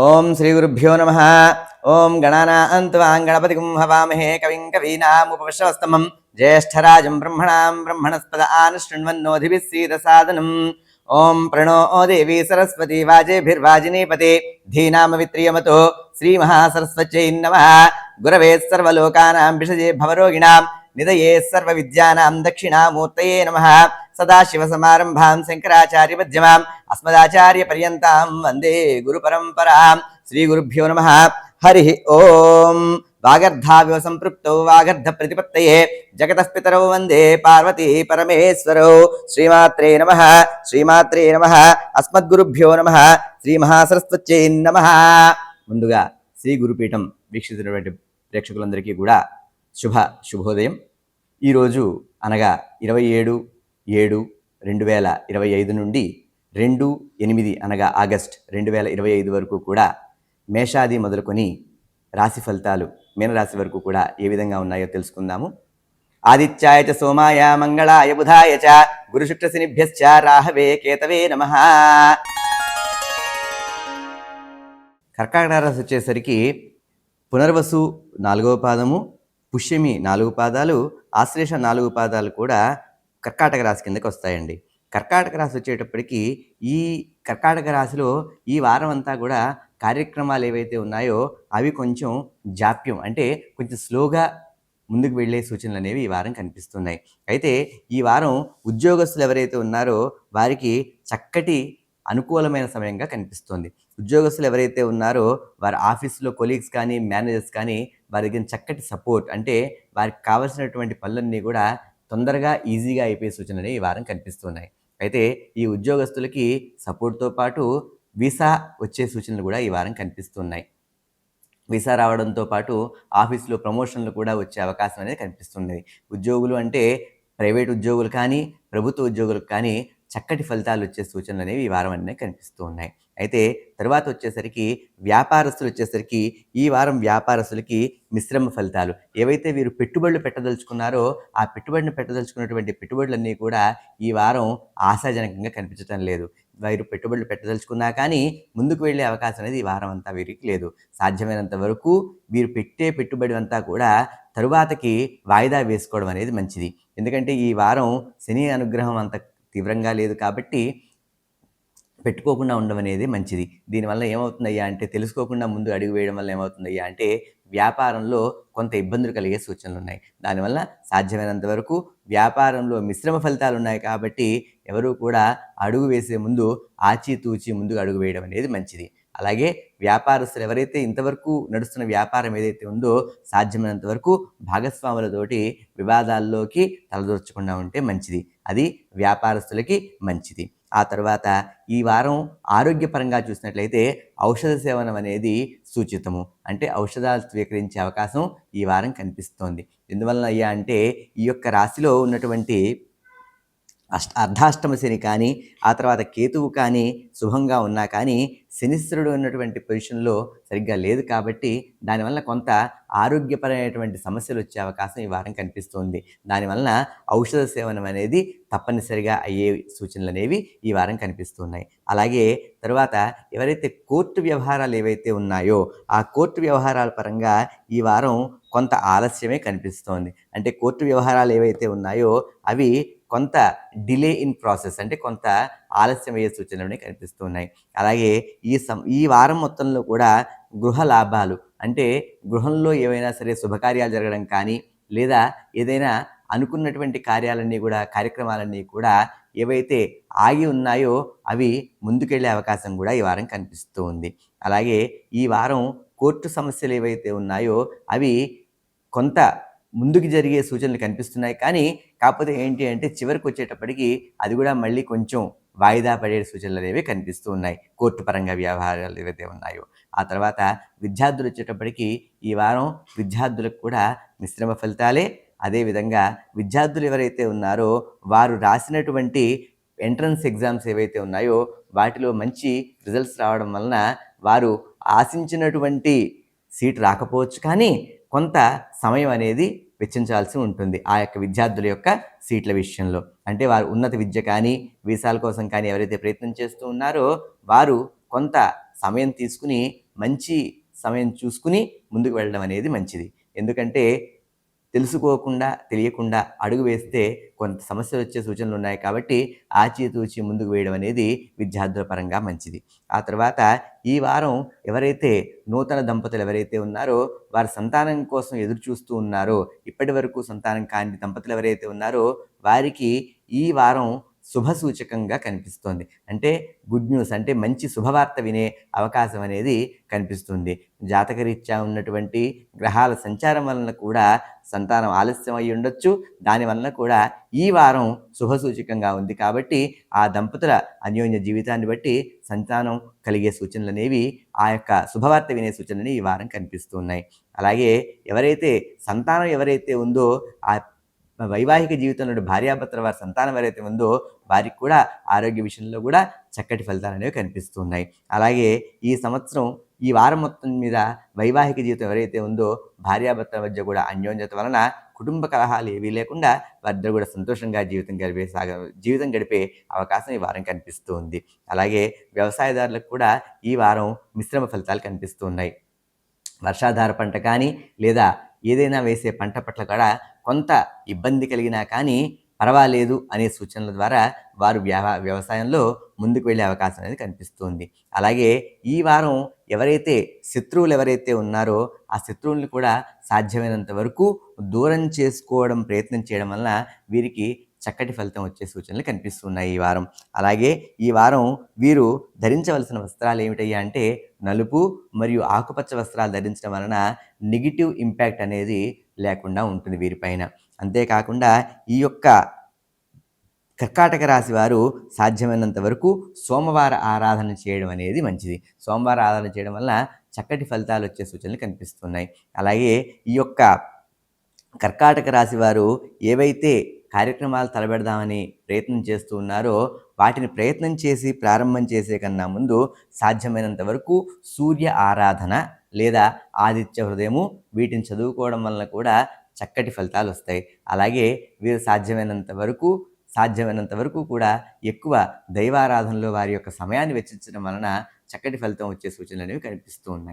ఓం శ్రీ గురుభ్యో నమః. ఓం గణానాం త్వాం గణపతిం హవామహే కవిం కవీనాముపవిశ్రవస్తమం జ్యేష్ఠరాజం బ్రహ్మణాం బ్రహ్మణస్పద ఆనశృణ్వన్నోధిభిः సీదసాదనం. ఓం ప్రణో దేవీ సరస్వతి వాజేభిర్వాజినీపతే ధీనామవిత్రియమతో శ్రీమహాసరస్వత్యై నమః. గురవే సర్వలోకానాం విషజే భవరోగిణాం నిదయే సర్వవిద్యానాం దక్షిణామూర్తయే నమః. సదాశివసమారంభాం శంకరాచార్యమధ్యమాం అస్మదాచార్యపర్యంతాం వందే గురుపరంపరాం. శ్రీగురుభ్యో నమః. హరి ఓం. వాగర్ధావివ సంపృక్తౌ వాగర్ధ ప్రతిపత్తయే జగతః పితరౌ వందే పార్వతీ పరమేశ్వరౌ. శ్రీమాత్రే నమః. శ్రీమాత్రే నమః. అస్మద్గురుభ్యో నమః. శ్రీ మహాసరస్వత్యై నమః. ముందుగా శ్రీ గురుపీఠం వీక్షిస్తున్నటువంటి ప్రేక్షకులందరికీ కూడా శుభోదయం. ఈరోజు అనగా 27/7/2025 నుండి 2/8 అనగా ఆగస్ట్ 2025 వరకు కూడా మేషాది మొదలుకొని రాశి ఫలితాలు మీనరాశి వరకు కూడా ఏ విధంగా ఉన్నాయో తెలుసుకుందాము. ఆదిత్యాయ చ సోమాయ మంగళాయ బుధాయ చ గురు శుక్ర శనిభ్యశ్చ రాహవే కేతవే నమః. కర్కాటక రాశి వచ్చేసరికి పునర్వసు 4వ పాదము, పుష్యమి 4 పాదాలు, ఆశ్లేష 4 పాదాలు కూడా కర్కాటక రాశి కిందకి వస్తాయండి. కర్కాటక రాశి వచ్చేటప్పటికి ఈ కర్కాటక రాశిలో ఈ వారం అంతా కూడా కార్యక్రమాలు ఏవైతే ఉన్నాయో అవి కొంచెం జాప్యం, అంటే కొంచెం స్లోగా ముందుకు వెళ్ళే సూచనలు అనేవి ఈ వారం కనిపిస్తున్నాయి. అయితే ఈ వారం ఉద్యోగస్తులు ఎవరైతే ఉన్నారో వారికి చక్కటి అనుకూలమైన సమయంగా కనిపిస్తుంది. ఉద్యోగస్తులు ఎవరైతే ఉన్నారో వారి ఆఫీసులో కొలీగ్స్ కానీ మేనేజర్స్ కానీ వారి దగ్గర చక్కటి సపోర్ట్, అంటే వారికి కావాల్సినటువంటి పనులన్నీ కూడా తొందరగా ఈజీగా అయిపోయే సూచనలు ఈ వారం కనిపిస్తున్నాయి. అయితే ఈ ఉద్యోగస్తులకి సపోర్ట్తో పాటు వీసా వచ్చే సూచనలు కూడా ఈ వారం కనిపిస్తున్నాయి. వీసా రావడంతో పాటు ఆఫీసులో ప్రమోషన్లు కూడా వచ్చే అవకాశం అనేది కనిపిస్తుంది. ఉద్యోగులు అంటే ప్రైవేట్ ఉద్యోగులు కానీ ప్రభుత్వ ఉద్యోగులకు కానీ చక్కటి ఫలితాలు వచ్చే సూచనలు అనేవి ఈ వారం అన్నీ కనిపిస్తూ ఉన్నాయి. అయితే తర్వాత వచ్చేసరికి వ్యాపారస్తులు వచ్చేసరికి ఈ వారం వ్యాపారస్తులకి మిశ్రమ ఫలితాలు. ఏవైతే వీరు పెట్టుబడులు పెట్టదలుచుకున్నారో ఆ పెట్టదలుచుకున్నటువంటి పెట్టుబడులన్నీ కూడా ఈ వారం ఆశాజనకంగా కనిపించడం లేదు. వీరు పెట్టుబడులు పెట్టదలుచుకున్నా కానీ ముందుకు వెళ్ళే అవకాశం అనేది ఈ వారం అంతా వీరికి లేదు. సాధ్యమైనంత వరకు వీరు పెట్టే పెట్టుబడి అంతా కూడా తరువాతకి వాయిదా వేసుకోవడం అనేది మంచిది. ఎందుకంటే ఈ వారం శని అనుగ్రహం అంత తీవ్రంగా లేదు కాబట్టి పెట్టుకోకుండా ఉండడం అనేది మంచిది. దీనివల్ల ఏమవుతుందయ్యా అంటే తెలుసుకోకుండా ముందు అడుగు వేయడం వల్ల ఏమవుతుందయ్యా అంటే వ్యాపారంలో కొంత ఇబ్బందులు కలిగే సూచనలు ఉన్నాయి. దానివల్ల సాధ్యమైనంత వరకు వ్యాపారంలో మిశ్రమ ఫలితాలు ఉన్నాయి కాబట్టి ఎవరూ కూడా అడుగు వేసే ముందు ఆచితూచి ముందుకు అడుగు వేయడం అనేది మంచిది. అలాగే వ్యాపారస్తులు ఎవరైతే ఇంతవరకు నడుస్తున్న వ్యాపారం ఏదైతే ఉందో సాధ్యమైనంత వరకు భాగస్వాములతోటి వివాదాల్లోకి తలదూర్చకుండా ఉంటే మంచిది. అది వ్యాపారస్తులకి మంచిది. ఆ తర్వాత ఈ వారం ఆరోగ్యపరంగా చూసినట్లయితే ఔషధ సేవనం అనేది సూచితము, అంటే ఔషధాలు స్వీకరించే అవకాశం ఈ వారం కనిపిస్తోంది. ఎందువలన అయ్యా అంటే ఈ యొక్క రాశిలో ఉన్నటువంటి అర్ధాష్టమ శని కానీ ఆ తర్వాత కేతువు కానీ శుభంగా ఉన్నా కానీ శనిశ్వరుడు ఉన్నటువంటి పొజిషన్లో సరిగ్గా లేదు కాబట్టి దానివల్ల కొంత ఆరోగ్యపరమైనటువంటి సమస్యలు వచ్చే అవకాశం ఈ వారం కనిపిస్తుంది. దానివల్ల ఔషధ సేవనం అనేది తప్పనిసరిగా అయ్యే సూచనలు అనేవి ఈ వారం కనిపిస్తున్నాయి. అలాగే తర్వాత ఎవరైతే కోర్టు వ్యవహారాలు ఏవైతే ఉన్నాయో ఆ కోర్టు వ్యవహారాల పరంగా ఈ వారం కొంత ఆలస్యమే కనిపిస్తోంది. అంటే కోర్టు వ్యవహారాలు ఏవైతే ఉన్నాయో అవి కొంత డిలే ఇన్ ప్రాసెస్, అంటే కొంత ఆలస్యమయ్యే సూచనలు కనిపిస్తున్నాయి. అలాగే ఈ వారం మొత్తంలో కూడా గృహ లాభాలు, అంటే గృహంలో ఏవైనా సరే శుభకార్యాలు జరగడం కానీ లేదా ఏదైనా అనుకున్నటువంటి కార్యక్రమాలన్నీ కూడా ఏవైతే ఆగి ఉన్నాయో అవి ముందుకెళ్లే అవకాశం కూడా ఈ వారం కనిపిస్తూ ఉంది. అలాగే ఈ వారం కోర్టు సమస్యలు ఏవైతే ఉన్నాయో అవి కొంత ముందుకు జరిగే సూచనలు కనిపిస్తున్నాయి. కానీ కాకపోతే ఏంటి అంటే చివరికి వచ్చేటప్పటికి అది కూడా మళ్ళీ కొంచెం వాయిదా పడే సూచనలు అనేవి కనిపిస్తూ ఉన్నాయి కోర్టు పరంగా వ్యవహారాలు ఏవైతే ఉన్నాయో. ఆ తర్వాత విద్యార్థులు వచ్చేటప్పటికి ఈ వారం విద్యార్థులకు కూడా మిశ్రమ ఫలితాలే. అదేవిధంగా విద్యార్థులు ఎవరైతే ఉన్నారో వారు రాసినటువంటి ఎంట్రన్స్ ఎగ్జామ్స్ ఏవైతే ఉన్నాయో వాటిలో మంచి రిజల్ట్స్ రావడం వలన వారు ఆశించినటువంటి సీట్ రాకపోవచ్చు, కానీ కొంత సమయం అనేది వెచ్చించాల్సి ఉంటుంది ఆ యొక్క విద్యార్థుల యొక్క సీట్ల విషయంలో. అంటే వారు ఉన్నత విద్య కానీ వీసాల కోసం కానీ ఎవరైతే ప్రయత్నం చేస్తూ ఉన్నారో వారు కొంత సమయం తీసుకుని మంచి సమయం చూసుకుని ముందుకు వెళ్ళడం అనేది మంచిది. ఎందుకంటే తెలుసుకోకుండా, తెలియకుండా అడుగు వేస్తే కొంత సమస్యలొచ్చే సూచనలున్నాయి కాబట్టి, ఆచితూచి ముందుకు వేయడం అనేది విద్యార్థుల పరంగా మంచిది. ఆ తర్వాత ఈ వారం ఎవరైతే నూతన దంపతులు ఎవరైతే ఉన్నారో, వారి సంతానం కోసం ఎదురు చూస్తూ ఉన్నారో, ఇప్పటివరకు సంతానం కాని దంపతులు ఎవరైతే ఉన్నారో, వారికి ఈ వారం శుభసూచకంగా కనిపిస్తోంది. అంటే గుడ్ న్యూస్, అంటే మంచి శుభవార్త వినే అవకాశం అనేది కనిపిస్తుంది. జాతకరీత్యా ఉన్నటువంటి గ్రహాల సంచారం వలన కూడా సంతానం ఆలస్యం అయ్యి ఉండొచ్చు. దానివలన కూడా ఈ వారం శుభసూచకంగా ఉంది కాబట్టి ఆ దంపతుల అన్యోన్య జీవితాన్ని బట్టి సంతానం కలిగే సూచనలనేవి, ఆ యొక్క శుభవార్త వినే సూచనలు ఈ వారం కనిపిస్తూ ఉన్నాయి. అలాగే సంతానం ఎవరైతే ఉందో, ఆ వైవాహిక జీవితంలో భార్యాభర్తల వారి సంతానం ఎవరైతే ఉందో వారికి కూడా ఆరోగ్య విషయంలో కూడా చక్కటి ఫలితాలు అనేవి కనిపిస్తున్నాయి. అలాగే ఈ సంవత్సరం ఈ వారం మొత్తం మీద వైవాహిక జీవితం ఎవరైతే ఉందో భార్యాభర్తల మధ్య కూడా అన్యోన్యత వలన కుటుంబ కలహాలు ఏవీ లేకుండా వారిద్దరు కూడా సంతోషంగా జీవితం గడిపే అవకాశం ఈ వారం కనిపిస్తూ ఉంది. అలాగే వ్యవసాయదారులకు కూడా ఈ వారం మిశ్రమ ఫలితాలు కనిపిస్తూ ఉన్నాయి. వర్షాధార పంట కానీ లేదా ఏదైనా వేసే పంట పట్ల కూడా కొంత ఇబ్బంది కలిగినా కానీ పర్వాలేదు అనే సూచనల ద్వారా వారు వ్యవసాయంలో ముందుకు వెళ్ళే అవకాశం అనేది కనిపిస్తుంది. అలాగే ఈ వారం శత్రువులు ఎవరైతే ఉన్నారో ఆ శత్రువుల్ని కూడా సాధ్యమైనంత వరకు దూరం చేసుకోవడం ప్రయత్నం చేయడం వలన వీరికి చక్కటి ఫలితం వచ్చే సూచనలు కనిపిస్తున్నాయి ఈ వారం. అలాగే ఈ వారం వీరు ధరించవలసిన వస్త్రాలు ఏమిటయ్యా అంటే నలుపు మరియు ఆకుపచ్చ వస్త్రాలు ధరించడం వలన నెగిటివ్ ఇంపాక్ట్ అనేది లేకుండా ఉంటుంది వీరిపైన. అంతేకాకుండా ఈ యొక్క కర్కాటక రాశి వారు సాధ్యమైనంత వరకు సోమవార ఆరాధన చేయడం అనేది మంచిది. సోమవార ఆరాధన చేయడం వల్ల చక్కటి ఫలితాలు వచ్చే సూచనలు కనిపిస్తున్నాయి. అలాగే ఈ యొక్క కర్కాటక రాశి వారు ఏవైతే కార్యక్రమాలు తలపెడదామని ప్రయత్నం చేస్తూ ఉన్నారో వాటిని ప్రయత్నం చేసి ప్రారంభం చేసే కన్నా ముందు సాధ్యమైనంత వరకు సూర్య ఆరాధన లేదా ఆదిత్య హృదయము వీటిని చదువుకోవడం వలన కూడా చక్కటి ఫలితాలు వస్తాయి. అలాగే వీరు సాధ్యమైనంత వరకు కూడా ఎక్కువ దైవారాధనలో వారి యొక్క సమయాన్ని వెచ్చించడం వలన చక్కటి ఫలితం వచ్చే సూచనలు అనేవి కనిపిస్తూ ఉన్నాయి.